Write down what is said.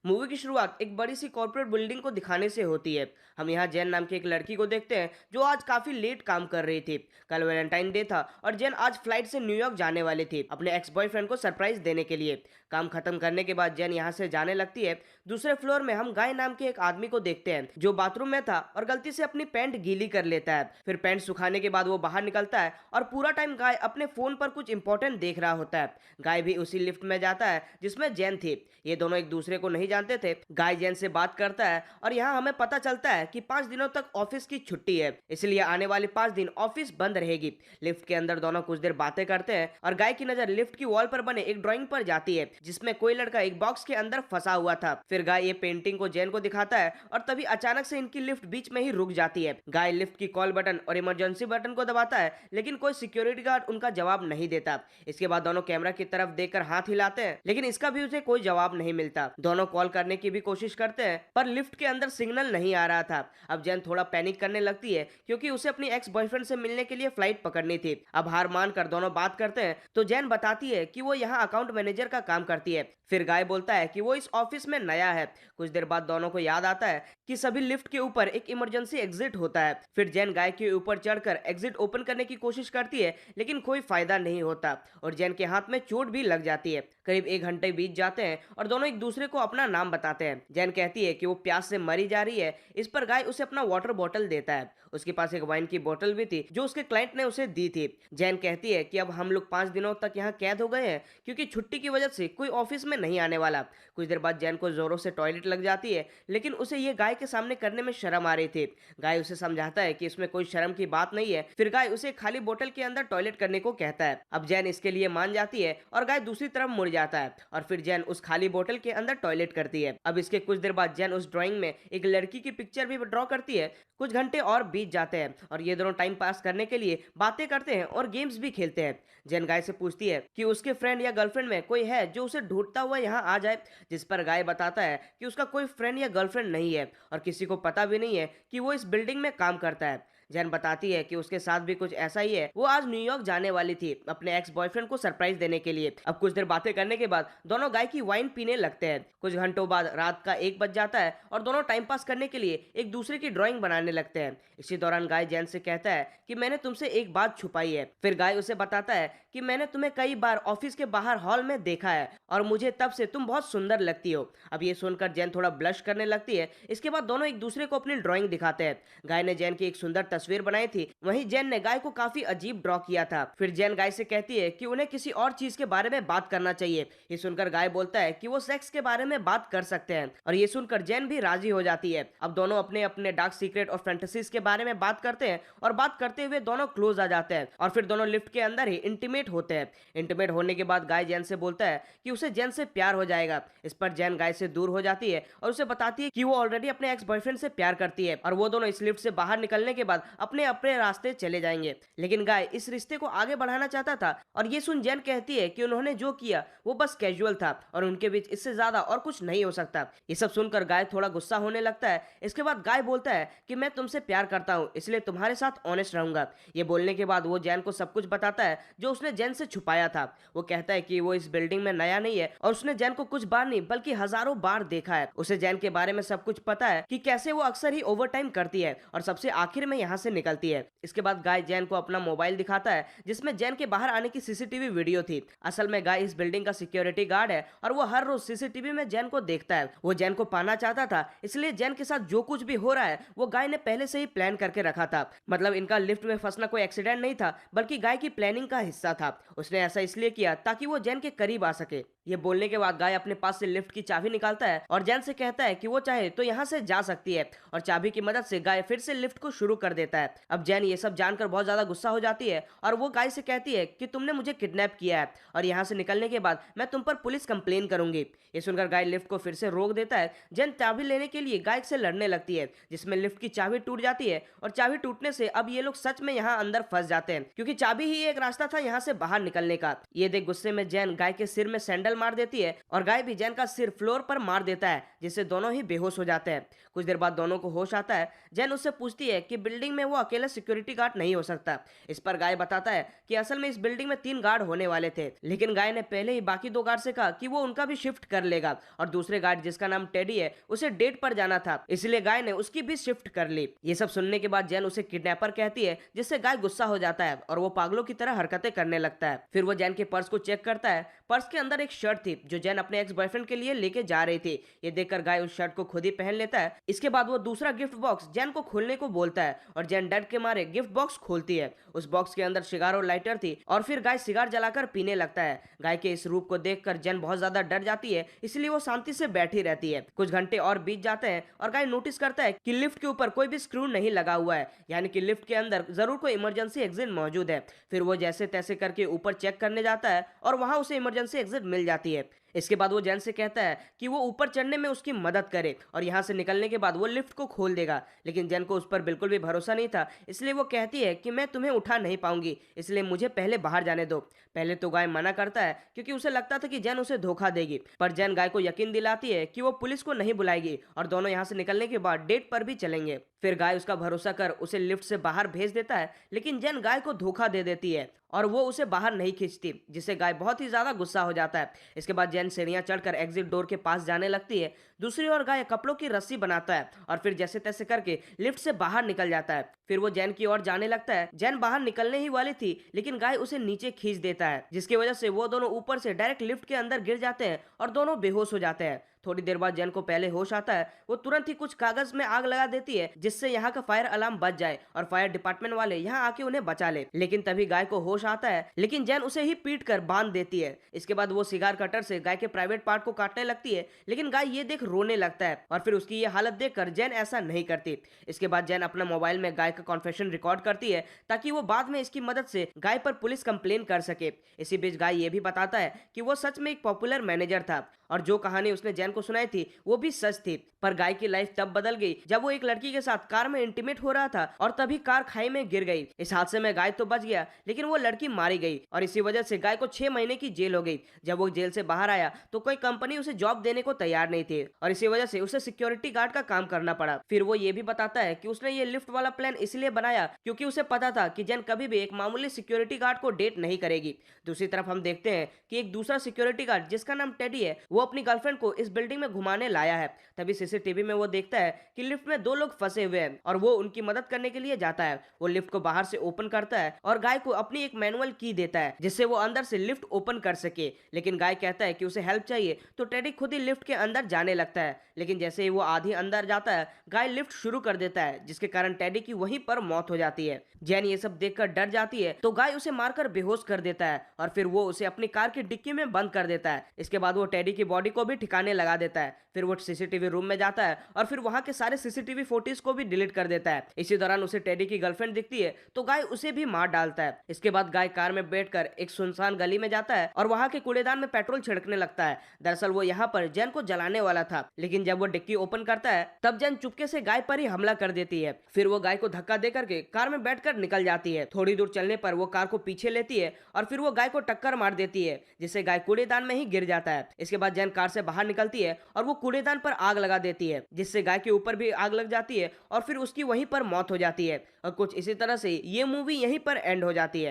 Movie की शुरुआत एक बड़ी सी कॉर्पोरेट बिल्डिंग को दिखाने से होती है। हम यहाँ जैन नाम की एक लड़की को देखते हैं जो आज काफी लेट काम कर रही थी। कल वैलेंटाइन डे था और जैन आज फ्लाइट से न्यूयॉर्क जाने वाली थी अपने एक्स बॉयफ्रेंड को सरप्राइज देने के लिए। काम खत्म करने के बाद जैन यहाँ से जाने लगती है। दूसरे फ्लोर में हम गाय नाम के एक आदमी को देखते हैं जो बाथरूम में था और गलती से अपनी पैंट गीली कर लेता है। फिर पैंट सुखाने के बाद वो बाहर निकलता है और पूरा टाइम गाय अपने फोन पर कुछ इंपॉर्टेंट देख रहा होता है। गाय भी उसी लिफ्ट में जाता है जिसमें जैन थी। ये दोनों एक दूसरे को नहीं जानते थे। गाय जैन से बात करता है और यहाँ हमें पता चलता है कि 5 दिनों तक ऑफिस की छुट्टी है, इसलिए आने वाले 5 दिन ऑफिस बंद रहेगी। लिफ्ट के अंदर दोनों कुछ देर बातें करते हैं और गाय की नजर लिफ्ट की वॉल पर बने एक ड्राइंग पर जाती है जिसमें कोई लड़का एक बॉक्स के अंदर फंसा हुआ था। फिर गाय ये पेंटिंग को जैन को दिखाता है और तभी अचानक से इनकी लिफ्ट बीच में ही रुक जाती है। गाय लिफ्ट की कॉल बटन और इमरजेंसी बटन को दबाता है लेकिन कोई सिक्योरिटी गार्ड उनका जवाब नहीं देता। इसके बाद दोनों कैमरा की तरफ देखकर हाथ हिलाते हैं लेकिन इसका भी उसे कोई जवाब नहीं मिलता। दोनों कॉल करने की भी कोशिश करते हैं पर लिफ्ट के अंदर सिग्नल नहीं आ रहा था। अब जैन थोड़ा पैनिक करने लगती है क्योंकि उसे अपनी एक्स बॉयफ्रेंड से मिलने के लिए फ्लाइट पकड़नी थी। अब हार मानकर दोनों बात करते हैं तो जैन बताती है कि वो यहाँ अकाउंट मैनेजर का काम करती है। फिर गाय बोलता है कि वो इस ऑफिस में नया है। कुछ देर बाद दोनों को याद आता है कि सभी लिफ्ट के ऊपर एक इमरजेंसी एग्जिट होता है। फिर जैन गाय के ऊपर चढ़कर एग्जिट ओपन करने की कोशिश करती है लेकिन कोई फायदा नहीं होता और जैन के हाथ में चोट भी लग जाती है। करीब 1 घंटे बीत जाते हैं और दोनों एक दूसरे को अपना नाम बताते हैं। जैन कहती है कि वो प्यास से मरी जा रही है। इस पर गाय उसे अपना वाटर बॉटल देता है। उसके पास एक वाइन की बोतल भी थी जो उसके क्लाइंट ने उसे दी थी। जैन कहती है कि अब हम लोग 5 दिनों तक यहाँ कैद हो गए हैं क्योंकि छुट्टी की वजह से कोई ऑफिस में नहीं आने वाला। कुछ देर बाद जैन को जोरों से टॉयलेट लग जाती है लेकिन उसे ये गाय के सामने करने में शर्म आ रही थी। गाय उसे समझाता है कि इसमें कोई शर्म की बात नहीं है। फिर गाय उसे खाली बोतल के अंदर टॉयलेट करने को कहता है। अब जैन इसके लिए मान जाती है और गाय दूसरी तरफ मुड़ जाता है और फिर जैन उस खाली बोतल के अंदर टॉयलेट करती है। अब इसके कुछ देर बाद जैन उस ड्राइंग में एक लड़की की पिक्चर भी ड्रॉ करती है। कुछ घंटे और बीत जाते हैं और ये दोनों टाइम पास करने के लिए बातें करते हैं और गेम्स भी खेलते हैं। जैन गाय से पूछती है कि उसके फ्रेंड या गर्लफ्रेंड में कोई है जो उसे ढूंढता हुआ यहाँ आ जाए, जिस पर गाय बताता है कि उसका कोई फ्रेंड या गर्लफ्रेंड नहीं है और किसी को पता भी नहीं है कि वो इस बिल्डिंग में काम करता है। जैन बताती है कि उसके साथ भी कुछ ऐसा ही है। वो आज न्यूयॉर्क जाने वाली थी अपने एक्स बॉयफ्रेंड को सरप्राइज देने के लिए। अब कुछ देर बातें करने के बाद दोनों गाय की वाइन पीने लगते हैं। कुछ घंटों बाद रात का 1 बज जाता है और दोनों टाइम पास करने के लिए एक दूसरे की ड्राइंग बनाने लगते हैं। इसी दौरान गाय जैन से कहता है कि मैंने तुमसे एक बात छुपाई है। फिर गाय उसे बताता है कि मैंने तुम्हें कई बार ऑफिस के बाहर हॉल में देखा है और मुझे तब से तुम बहुत सुंदर लगती हो। अब ये सुनकर जैन थोड़ा ब्लश करने लगती है। इसके बाद दोनों एक दूसरे को अपनी ड्राइंग दिखाते हैं। गाय ने जैन की एक सुंदर तस्वीर बनाई थी, वहीं जैन ने गाय को काफी अजीब ड्रॉ किया था। फिर जैन गाय से कहती है कि उन्हें किसी और चीज के बारे में बात करना चाहिए। ये सुनकर गाय बोलता है कि वो सेक्स के बारे में बात कर सकते हैं और ये सुनकर जैन भी राजी हो जाती है। अब दोनों अपने अपने डार्क सीक्रेट और फैंटेसीज के बारे में बात करते हैं और बात करते हुए दोनों क्लोज आ जाते हैं और फिर दोनों लिफ्ट के अंदर ही इंटीमेट होते हैं। इंटीमेट होने के बाद गाय जैन से बोलता है कि उसे जैन से प्यार हो जाएगा। इस पर जैन गाय से दूर हो जाती है और उसे बताती है कि वो ऑलरेडी अपने एक्स बॉयफ्रेंड से प्यार करती है और वो दोनों इस लिफ्ट से बाहर निकलने के बाद अपने अपने रास्ते चले जाएंगे। लेकिन गाय इस रिश्ते को आगे बढ़ाना चाहता था और ये सुन जैन कहती है कि उन्होंने जो किया वो बस कैजुअल था और उनके बीच इससे ज्यादा और कुछ नहीं हो सकता। ये सब सुनकर गाय थोड़ा गुस्सा होने लगता है। इसके बाद गाय बोलता है कि मैं तुमसे प्यार करता हूँ इसलिए तुम्हारे साथ ऑनेस्ट रहूंगा। ये बोलने के बाद वो जैन को सब कुछ बताता है जो उसने जैन से छुपाया था। वो कहता है कि वो इस बिल्डिंग में नया नहीं है और उसने जैन को कुछ बार नहीं बल्कि हजारों बार देखा है। उसे जैन के बारे में सब कुछ पता है कि कैसे वो अक्सर ही ओवर टाइम करती है और सबसे आखिर में यहाँ से निकलती है। इसके बाद गाय जैन को अपना मोबाइल दिखाता है जिसमें जैन के बाहर आने की सीसीटीवी वीडियो थी। असल में गाय इस बिल्डिंग का सिक्योरिटी गार्ड है और वो हर रोज सीसीटीवी में जैन को देखता है। वो जैन को पाना चाहता था इसलिए जैन के साथ जो कुछ भी हो रहा है वो गाय ने पहले से ही प्लान करके रखा था। मतलब इनका लिफ्ट में फंसना कोई एक्सीडेंट नहीं था बल्कि गाय की प्लानिंग का हिस्सा था। उसने ऐसा इसलिए किया ताकि वो जैन के करीब आ सके। ये बोलने के बाद गाय अपने पास से लिफ्ट की चाबी निकालता है और जैन से कहता है कि वो चाहे तो यहाँ से जा सकती है और चाबी की मदद से गाय फिर से लिफ्ट को शुरू कर देता है। अब जैन ये सब जानकर बहुत ज्यादा गुस्सा हो जाती है और वो गाय से कहती है कि तुमने मुझे किडनैप किया है और यहाँ से निकलने के बाद मैं तुम पर पुलिस कंप्लेन करूंगी। ये सुनकर गाय लिफ्ट को फिर से रोक देता है। जैन चाबी लेने के लिए गाय से लड़ने लगती है जिसमें लिफ्ट की चाबी टूट जाती है और चाबी टूटने से अब ये लोग सच में यहाँ अंदर फंस जाते हैं क्योंकि चाबी ही एक रास्ता था यहाँ से बाहर निकलने का। ये देख गुस्से में जैन गाय के सिर में सैंडल मार देती है और गाय भी जैन का सिर फ्लोर पर मार देता है, जिससे दोनों ही बेहोश हो जाते हैं। कुछ देर बाद दोनों को होश आता है। जैन उससे पूछती है कि बिल्डिंग में वो अकेला सिक्योरिटी गार्ड नहीं हो सकता। इस पर गाय बताता है कि असल में इस बिल्डिंग में 3 गार्ड होने वाले थे, लेकिन गाय ने पहले ही बाकी 2 गार्ड से कहा कि वो उनका भी शिफ्ट कर लेगा और दूसरे गार्ड जिसका नाम टेडी है उसे डेट पर जाना था, इसलिए गाय ने उसकी भी शिफ्ट कर ली। ये सब सुनने के बाद जैन उसे किडनैपर कहती है, जिससे गाय गुस्सा हो जाता है और वो पागलों की तरह हरकतें करने लगता है। फिर वो जैन के पर्स को चेक करता है। पर्स के अंदर एक शर्ट थी जो जैन अपने एक्स बॉयफ्रेंड के लिए लेके जा रही थी। ये देखकर गाय उस शर्ट को खुद ही पहन लेता है। इसके बाद वो दूसरा गिफ्ट बॉक्स जैन को खोलने को बोलता है और जैन डर के मारे गिफ्ट बॉक्स खोलती है। उस बॉक्स के अंदर सिगार और लाइटर थी और फिर गाय सिगार जलाकर पीने लगता है। गाय के इस रूप को देखकर जैन बहुत ज्यादा डर जाती है, इसलिए वो शांति से बैठी रहती है। कुछ घंटे और बीत जाते हैं और गाय नोटिस करता है कि लिफ्ट के ऊपर कोई भी स्क्रू नहीं लगा हुआ है, यानी कि लिफ्ट के अंदर जरूर कोई इमरजेंसी एग्जिट मौजूद है। फिर वो जैसे तैसे करके ऊपर चेक करने जाता है और वहां उसे इमरजेंसी एग्जिट मिल जाती है। इसके बाद वो जैन से कहता है कि वो ऊपर चढ़ने में उसकी मदद करे और यहाँ से निकलने के बाद वो लिफ्ट को खोल देगा, लेकिन जैन को उस पर बिल्कुल भी भरोसा नहीं था, इसलिए वो कहती है कि मैं तुम्हें उठा नहीं पाऊंगी, इसलिए मुझे पहले बाहर जाने दो। पहले तो गाय मना करता है क्योंकि उसे लगता था कि जैन उसे धोखा देगी, पर जैन गाय को यकीन दिलाती है कि वो पुलिस को नहीं बुलाएगी और दोनों यहाँ से निकलने के बाद डेट पर भी चलेंगे। फिर गाय उसका भरोसा कर उसे लिफ्ट से बाहर भेज देता है, लेकिन जैन गाय को धोखा दे देती है और वो उसे बाहर नहीं खींचती, जिससे गाय बहुत ही ज्यादा गुस्सा हो जाता है। इसके बाद जैन सीढ़ियां चढ़कर एग्जिट डोर के पास जाने लगती है। दूसरी ओर गाय कपड़ों की रस्सी बनाता है और फिर जैसे तैसे करके लिफ्ट से बाहर निकल जाता है। फिर वो जैन की ओर जाने लगता है। जैन बाहर निकलने ही वाली थी, लेकिन गाय उसे नीचे खींच देता है, जिसकी वजह से वो दोनों ऊपर से डायरेक्ट लिफ्ट के अंदर गिर जाते हैं और दोनों बेहोश हो जाते हैं। थोड़ी देर बाद जैन को पहले होश आता है। वो तुरंत ही कुछ कागज में आग लगा देती है, जिससे यहाँ का फायर अलार्म बच जाए और फायर डिपार्टमेंट वाले यहाँ आके उन्हें बचा ले। लेकिन तभी गाय को होश आता है, लेकिन जैन उसे ही पीट कर बांध देती है। इसके बाद वो सिगार कटर से गाय के प्राइवेट पार्ट को काटने लगती है, लेकिन गाय ये देख रोने लगता है और फिर उसकी ये हालत देखकर जैन ऐसा नहीं करती। इसके बाद जैन अपना मोबाइल में गाय का कॉन्फेशन रिकॉर्ड करती है, ताकि वो बाद में इसकी मदद से गाय पर पुलिस कंप्लेन कर सके। इसी बीच गाय ये भी बताता है कि वो सच में एक पॉपुलर मैनेजर था और जो कहानी उसने जैन को सुनाई थी वो भी सच थी। पर गाय की लाइफ तब बदल गई जब वो एक लड़की के साथ कार में इंटीमेट हो रहा था और तभी कार खाई में गिर गई। इस हादसे में गाय तो बच गया, लेकिन वो लड़की मारी गई और इसी वजह से गाय को 6 महीने की जेल हो गई। जब वो जेल से बाहर आया तो कोई कंपनी उसे जॉब देने को तैयार नहीं थी और इसी वजह से उसे सिक्योरिटी गार्ड का काम करना पड़ा। फिर वो ये भी बताता है कि उसने ये लिफ्ट वाला प्लान इसलिए बनाया क्योंकि उसे पता था कि जैन कभी भी एक मामूली सिक्योरिटी गार्ड को डेट नहीं करेगी। दूसरी तरफ हम देखते हैं कि एक दूसरा सिक्योरिटी गार्ड जिसका नाम टेडी है, वो अपनी गर्लफ्रेंड को इस बिल्डिंग में घुमाने लाया है। तभी सीसीटीवी में वो देखता है कि लिफ्ट में 2 लोग फंसे हुए हैं और वो उनकी मदद करने के लिए जाता है। वो लिफ्ट को बाहर से ओपन करता है और गाय को अपनी एक मैनुअल की देता है, जिससे वो अंदर से लिफ्ट ओपन कर सके। लेकिन गाय कहता है कि उसे हेल्प चाहिए, तो टेडी खुद ही लिफ्ट के अंदर जाने लगता है। लेकिन जैसे ही वो आधी अंदर जाता है, गाय लिफ्ट शुरू कर देता है, जिसके कारण टेडी की वहीं पर मौत हो जाती है। जैन ये सब देखकर डर जाती है, तो गाय उसे मारकर बेहोश कर देता है और फिर वो उसे अपनी कार की डिक्की में बंद कर देता है। इसके बाद वो टेडी की बॉडी को भी ठिकाने लगा देता है। फिर वो सीसीटीवी रूम में जाता है और फिर वहां के सारे सीसीटीवी फुटेज को भी डिलीट कर देता है। इसी दौरान उसे टेडी की गर्लफ्रेंड दिखती है, तो गाय उसे भी मार डालता है। इसके बाद गाय कार में बैठकर एक सुनसान गली में जाता है और वहां के कूड़ेदान में पेट्रोल छिड़कने लगता है। दरअसल वो यहाँ पर जैन को जलाने वाला था, लेकिन जब वो डिक्की ओपन करता है तब जैन चुपके से गाय पर ही हमला कर देती है। फिर वो गाय को धक्का दे करके कार में बैठकर निकल जाती है। थोड़ी दूर चलने पर वो कार को पीछे लेती है और फिर वो गाय को टक्कर मार देती है, जिससे गाय कूड़ेदान में ही गिर जाता है। इसके बाद जैन कार से बाहर निकलती है और वो कूड़ेदान पर आग लगा देती है, जिससे गाय के ऊपर भी आग लग जाती है और फिर उसकी वहीं पर मौत हो जाती है। और कुछ इसी तरह से ये मूवी यहीं पर एंड हो जाती है।